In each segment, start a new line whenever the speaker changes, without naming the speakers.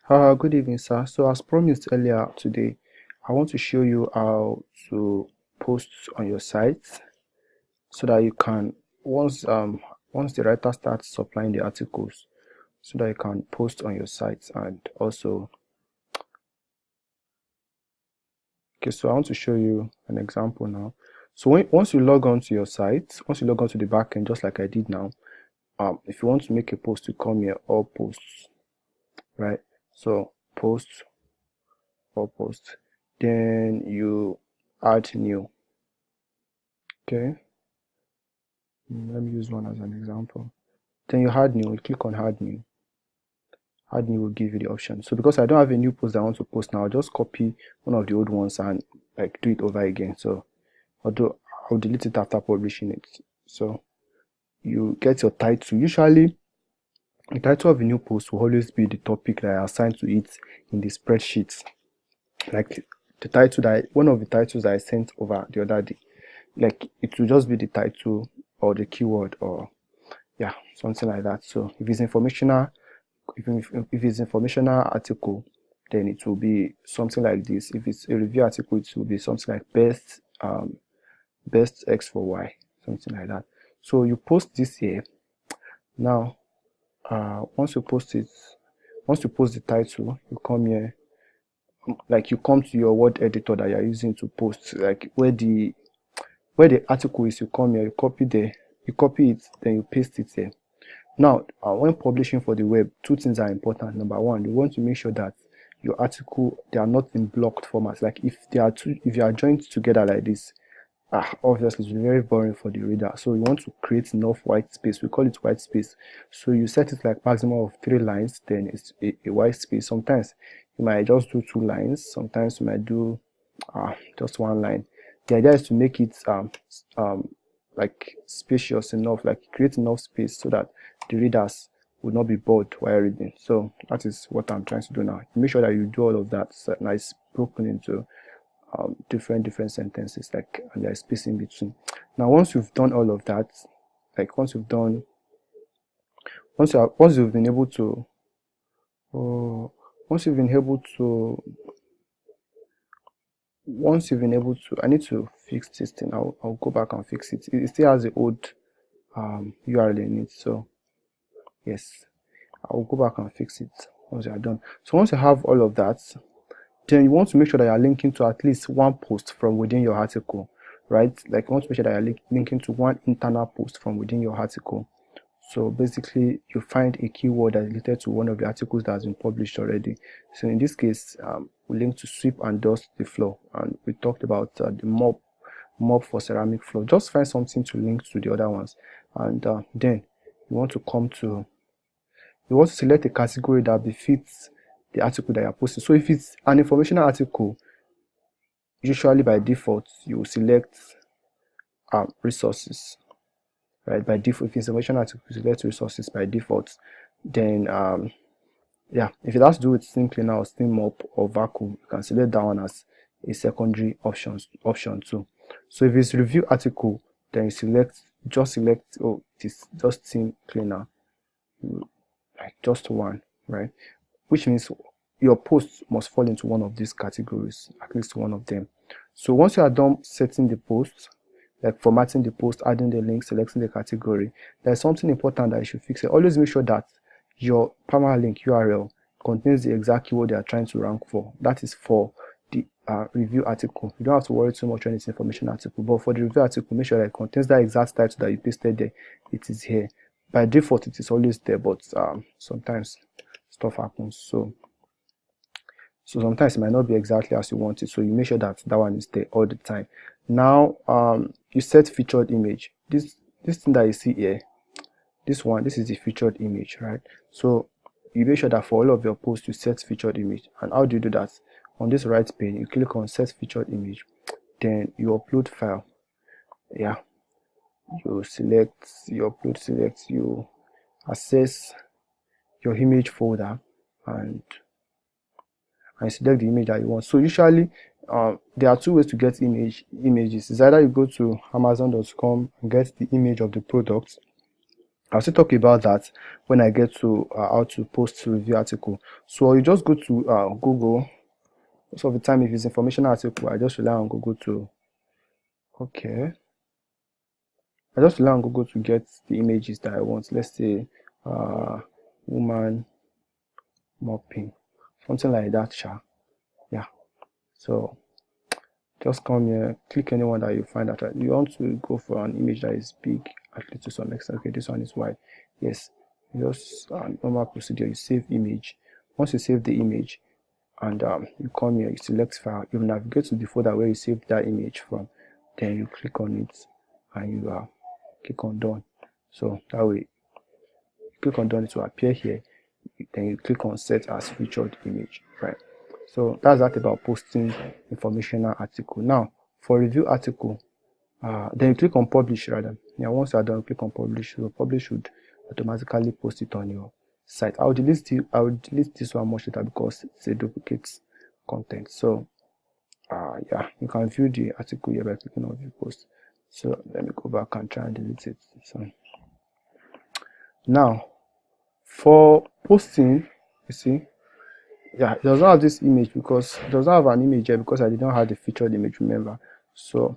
Good evening, sir. So, as promised earlier today, I want to show you how to post on your site so that you can once the writer starts supplying the articles, so that you can post on your site and also okay. So, I want to show you an example now. So, once you log on to your site, once you log on to the backend, just like I did now, if you want to make a post, you come here, all posts, right? So, post, all posts, then you add new. Okay, let me use one as an example. Then you add new, you click on add new. Add new will give you the option. So because I don't have a new post that I want to post now, I'll just copy one of the old ones and like do it over again. So although I'll delete it after publishing it. So you get your title. Usually the title of a new post will always be the topic that I assigned to it in the spreadsheet. Like the title that one of the titles that I sent over the other day. Like it will just be the title or the keyword or yeah, something like that. So if it's informational, if it's informational article, then it will be something like this. If it's a review article, it will be something like best X for Y, something like that. So you post this here. Now once you post the title, you come here, like you come to your word editor that you're using to post, like where the article is, you come here, you copy it, then you paste it here. Now, when publishing for the web, two things are important. Number one, you want to make sure that your article, they are not in blocked formats. Like if you are joined together like this, obviously it's very boring for the reader. So you want to create enough white space. We call it white space. So you set it like maximum of 3 lines, then it's a white space. Sometimes you might just do 2 lines. Sometimes you might do just 1 line. The idea is to make it like spacious enough, like create enough space so that the readers would not be bored while reading. So that is what I'm trying to do now. Make sure that you do all of that so nice broken into different sentences, like, and there is space in between. Now once you've done all of that, like once you've been able to I need to fix this thing. I'll go back and fix it. It still has the old URL in it, so yes, I'll go back and fix it once you are done. So once you have all of that, then you want to make sure that you are linking to at least one post from within your article, right? Like you want to make sure that you're linking to one internal post from within your article. So basically you find a keyword that is related to one of the articles that has been published already. So in this case, we link to sweep and dust the floor, and we talked about the mop for ceramic floor. Just find something to link to the other ones, and then you want to select a category that befits the article that you're posting. So if it's an informational article, usually by default you will select resources, right? By default, if it's information article, you select resources by default. Then yeah, if it has to do with steam cleaner or steam mop or vacuum, you can select that one as a secondary option too. So if it's review article, then you select this just steam cleaner, like just one, right? Which means your post must fall into one of these categories, at least one of them. So once you are done setting the post, like formatting the post, adding the link, selecting the category, there's something important that you should fix. Always make sure that your permalink URL contains the exact keyword you are trying to rank for. That is for the review article. You don't have to worry too much when it's information article, but for the review article, make sure that it contains that exact title that you pasted there. It is here. By default, it is always there, but sometimes stuff happens. So sometimes it might not be exactly as you want it. So you make sure that that one is there all the time. Now you set featured image. This thing that you see here, this is the featured image, right? So you make sure that for all of your posts you set featured image. And how do you do that? On this right pane, you click on set featured image, then you upload file. Yeah, you select, you access your image folder and select the image that you want. So usually there are two ways to get images. It's either you go to amazon.com and get the image of the product, I'll still talk about that when I get to how to post review article. So you just go to Google. Most of the time, if it's informational article, I just rely on Google to get the images that I want. Let's say woman mopping, something like that, yeah. So just come here, click anyone that you find that you want to go for an image that is big, at least to some extent. Okay, this one is wide. Yes, just normal procedure. You save image. Once you save the image, and you come here, you select file, you navigate to the folder where you saved that image from, then you click on it and you click on done. So that way, you click on done, it will appear here. Then you click on set as featured image, right? So that's that about posting informational article. Now for review article, then you click on publish rather. Yeah, once you are done, click on publish. So publish should automatically post it on your site. I'll delete this one much later because it's a duplicate content. So yeah, you can view the article here by clicking on view post. So let me go back and try and delete it. So now for posting, you see, yeah, it does not have this image because it does not have an image here because I did not have the featured image, remember. So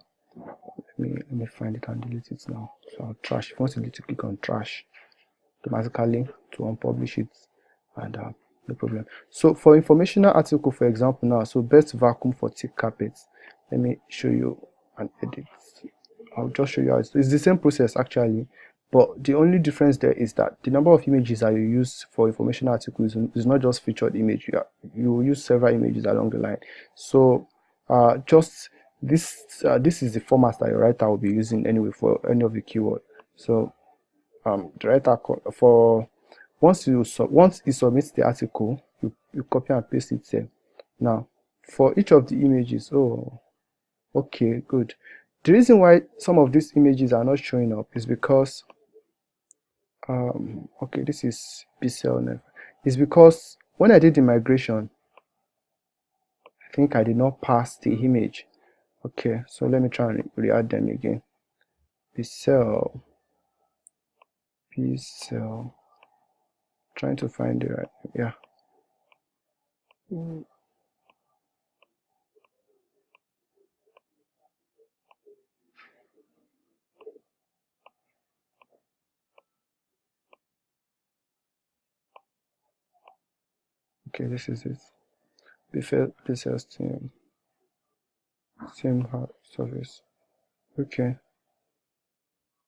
let me find it and delete it now. So I'll trash. Once you need to click on trash automatically to unpublish it, and no problem. So for informational article, for example, now, so best vacuum for thick carpets. Let me show you an edit. I'll just show you how it's the same process actually, but the only difference there is that the number of images that you use for informational articles is not just featured image. You will use several images along the line. So just this is the format that your writer will be using anyway for any of the keyword. So the writer for once he submits the article, you copy and paste it there. Now for each of the images, oh okay, good. The reason why some of these images are not showing up is because okay, this is Pixel. It's because when I did the migration, I think I did not pass the image. Okay, so let me try and re-add them again. Pixel, trying to find the right, yeah. Okay, this is it. Pixel team service. Okay.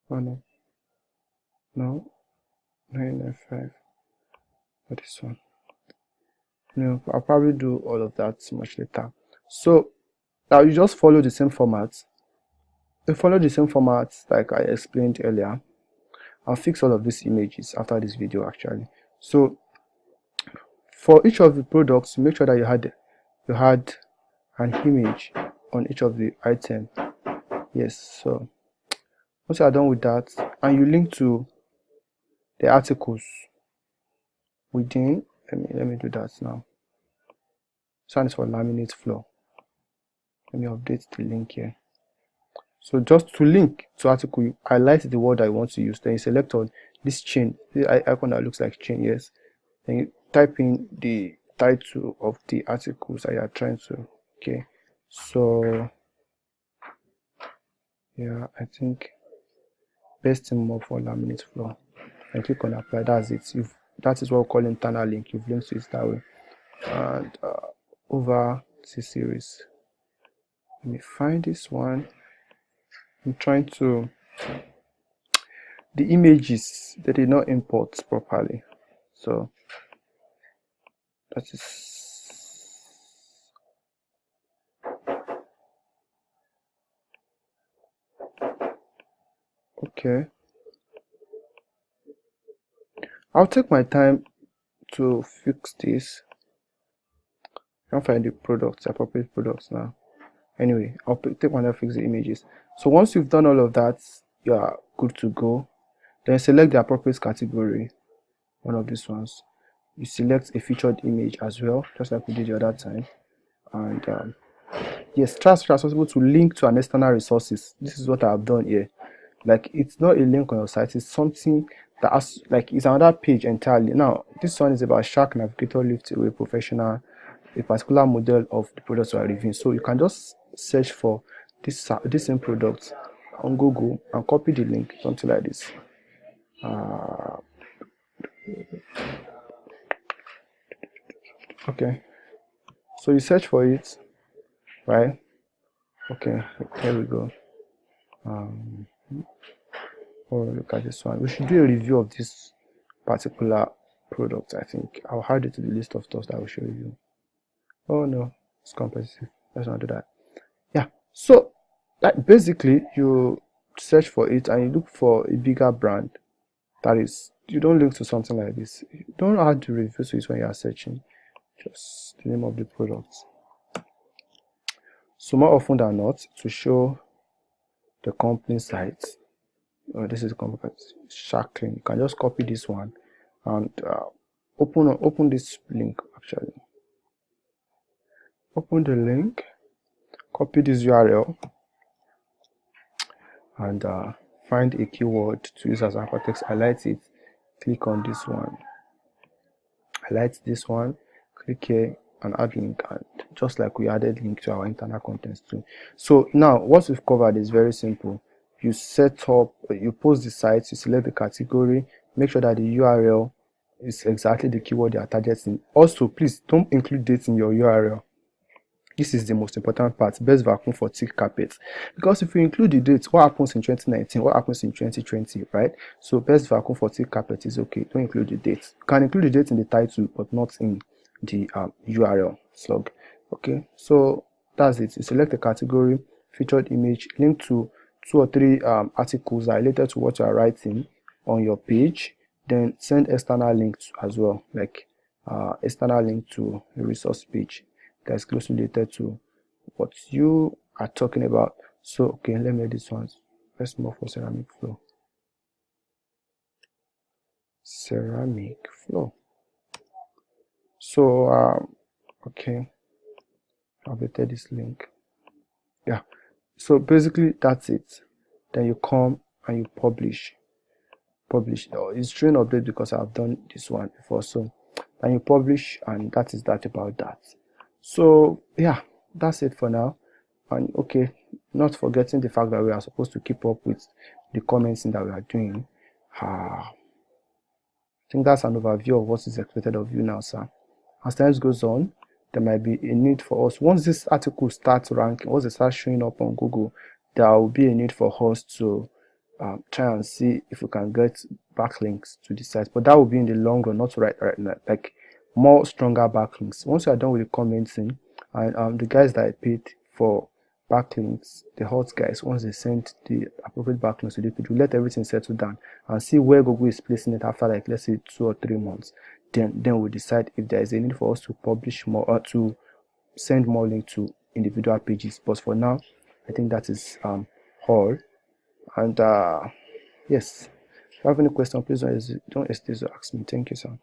Oh no. No. 995. Not this one. No, I'll probably do all of that much later. So now you just follow the same format. You follow the same format like I explained earlier. I'll fix all of these images after this video actually. So for each of the products, make sure that you had an image on each of the item. Yes, so once you are done with that and you link to the articles within, let me do that now. This one is for laminate floor. Let me update the link here. So just to link to article, you highlight the word I want to use, then you select on this chain, the icon that looks like chain, yes. Then you type in the title of the articles that you are trying to, okay. So yeah, I think best team up for laminate floor, and click on apply. That's it. That is what we call internal link. You've linked to it that way. And over the series, let me find this one. I'm trying to, the images they did not import properly, so that is okay. I'll take my time to fix this. I can't find the products, appropriate products now. Anyway, I'll take my time to fix the images. So once you've done all of that, you are good to go. Then select the appropriate category, one of these ones. You select a featured image as well, just like we did the other time. And yes, try as possible to link to an external resources. This is what I've done here. Like, it's not a link on your site, it's something that's like it's another page entirely. Now this one is about Shark Navigator Lift Away Professional, a particular model of the products we are reviewing. So you can just search for this same product on Google and copy the link, something like this. Okay, so you search for it, right? Okay, here we go. Oh, look at this one. We should do a review of this particular product. I think I'll add it to the list of stuff that I will show you. Oh no, it's competitive. Let's not do that. Yeah, so like basically you search for it and you look for a bigger brand. That is, you don't look to something like this. You don't add the review to it when you are searching, just the name of the product. So more often than not, to show the company site, this is the company Shark Clean. You can just copy this one and open this link. Actually, open the link, copy this URL, and find a keyword to use as anchor text. Highlight it. Click on this one. Highlight this one. Click here and add link, and just like we added link to our internal contents too. So now what we've covered is very simple. You set up, you post the site, you select the category, make sure that the URL is exactly the keyword you are targeting. Also, please don't include dates in your URL. This is the most important part. Best vacuum for thick carpet, because if you include the dates, what happens in 2019, what happens in 2020, right? So best vacuum for thick carpet is okay. Don't include the dates. You can include the date in the title but not in the URL slug. Okay, so that's it. You select the category, featured image, link to 2 or 3 articles that are related to what you are writing on your page, then send external links as well, like external link to a resource page that's closely related to what you are talking about. So okay, let me edit this one. Let's move for ceramic floor. Ceramic floor. So okay, I've edited this link. Yeah, so basically that's it. Then you come and you publish. It's showing update because I've done this one before. So and you publish, and that is that about that. So yeah, that's it for now. And okay, not forgetting the fact that we are supposed to keep up with the commenting that we are doing. I think that's an overview of what is expected of you now, sir. As time goes on, there might be a need for us. Once this article starts ranking, once it starts showing up on Google, there will be a need for us to try and see if we can get backlinks to the site. But that will be in the long run, not right now. Like more stronger backlinks. Once you are done with the commenting, and the guys that I paid for backlinks, the hot guys, once they send the appropriate backlinks to the page, we let everything settle down and see where Google is placing it after, like, let's say 2 or 3 months. Then we'll decide if there is a need for us to publish more or to send more links to individual pages. But for now, I think that is all. And yes, if you have any question, please don't hesitate to ask me. Thank you, sir.